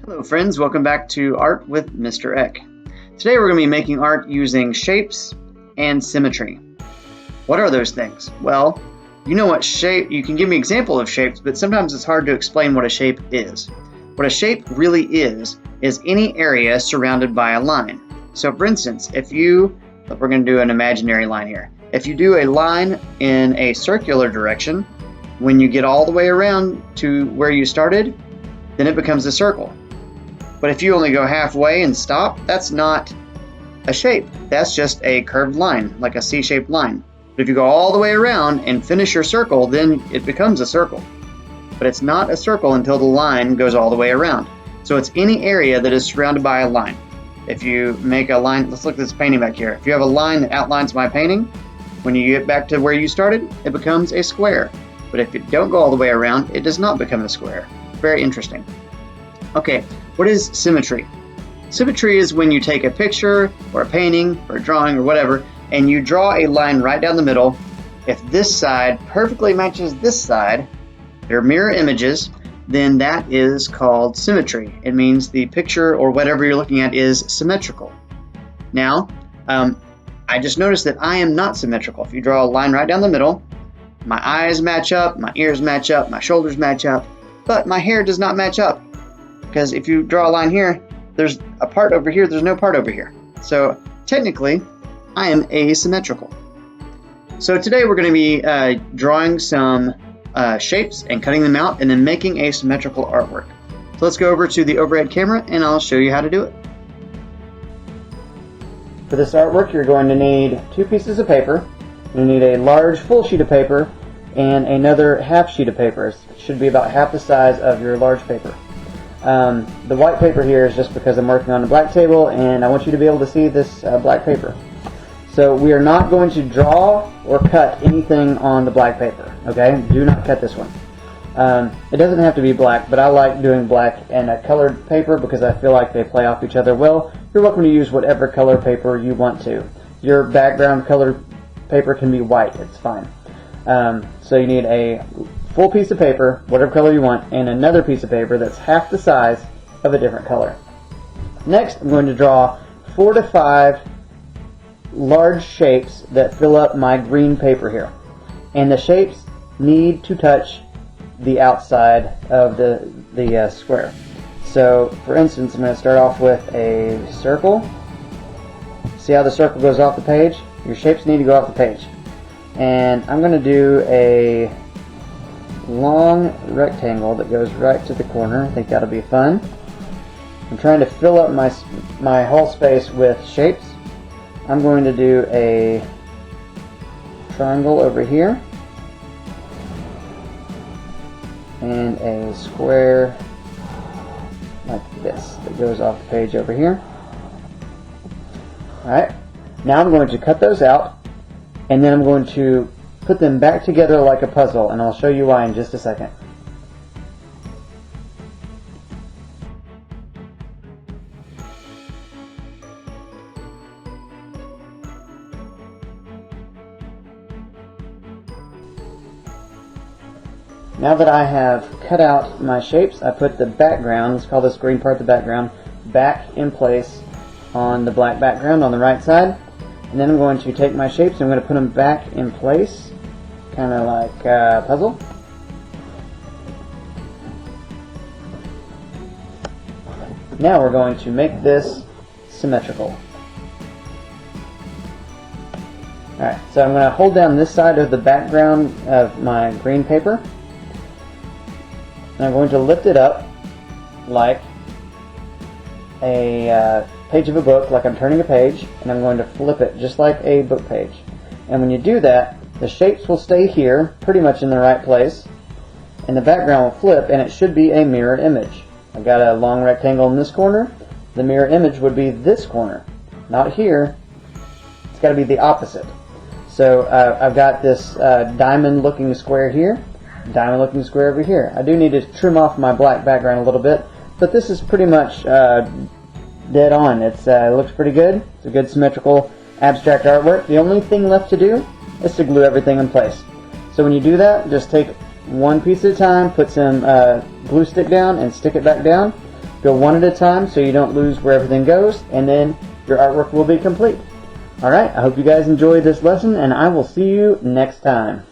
Hello friends, welcome back to Art with Mr. Eck. Today we're going to be making art using shapes and symmetry. What are those things? Well, you know what shape, you can give me an example of shapes, but sometimes it's hard to explain what a shape is. What a shape really is any area surrounded by a line. So for instance, we're going to do an imaginary line here. If you do a line in a circular direction, when you get all the way around to where you started, then it becomes a circle. But if you only go halfway and stop, that's not a shape. That's just a curved line, like a C-shaped line. But if you go all the way around and finish your circle, then it becomes a circle. But it's not a circle until the line goes all the way around. So it's any area that is surrounded by a line. If you make a line, let's look at this painting back here. If you have a line that outlines my painting, when you get back to where you started, it becomes a square. But if you don't go all the way around, it does not become a square. Very interesting. Okay, what is symmetry? Symmetry is when you take a picture or a painting or a drawing or whatever and you draw a line right down the middle. If this side perfectly matches this side, they're mirror images, then that is called symmetry. It means the picture or whatever you're looking at is symmetrical. Now, I just noticed that I am not symmetrical. If you draw a line right down the middle, my eyes match up, my ears match up, my shoulders match up, but my hair does not match up. Because if you draw a line here, there's a part over here, there's no part over here. So technically, I am asymmetrical. So today we're going to be drawing some shapes and cutting them out and then making a symmetrical artwork. So let's go over to the overhead camera and I'll show you how to do it. For this artwork, you're going to need 2 pieces of paper. You need a large full sheet of paper and another half sheet of paper. It should be about half the size of your large paper. The white paper here is just because I'm working on a black table and I want you to be able to see this black paper. So we are not going to draw or cut anything on the black paper, okay? Do not cut this one. It doesn't have to be black, but I like doing black and a colored paper because I feel like they play off each other well. You're welcome to use whatever color paper you want to. Your background color paper can be white, it's fine. So you need a full piece of paper, whatever color you want, and another piece of paper that's half the size of a different color. Next, I'm going to draw 4 to 5 large shapes that fill up my green paper here. And the shapes need to touch the outside of the square. So, for instance, I'm going to start off with a circle. See how the circle goes off the page? Your shapes need to go off the page. And I'm going to do a long rectangle that goes right to the corner. I think that'll be fun. I'm trying to fill up my whole space with shapes. I'm going to do a triangle over here and a square like this that goes off the page over here. Alright, now I'm going to cut those out and then I'm going to put them back together like a puzzle, and I'll show you why in just a second. Now that I have cut out my shapes, I put the background, let's call this green part the background, back in place on the black background on the right side. And then I'm going to take my shapes and I'm going to put them back in place, kind of like a puzzle. Now we're going to make this symmetrical. Alright, so I'm going to hold down this side of the background of my green paper. And I'm going to lift it up like a page of a book, like I'm turning a page, and I'm going to flip it just like a book page. And when you do that, the shapes will stay here, pretty much in the right place, and the background will flip, and it should be a mirror image. I've got a long rectangle in this corner. The mirror image would be this corner, not here. It's got to be the opposite. So I've got this diamond-looking square here, diamond-looking square over here. I do need to trim off my black background a little bit, but this is pretty much dead on. It looks pretty good. It's a good symmetrical abstract artwork. The only thing left to do is to glue everything in place. So when you do that, just take one piece at a time, put some glue stick down and stick it back down. Go one at a time so you don't lose where everything goes, and then your artwork will be complete. Alright, I hope you guys enjoyed this lesson, and I will see you next time.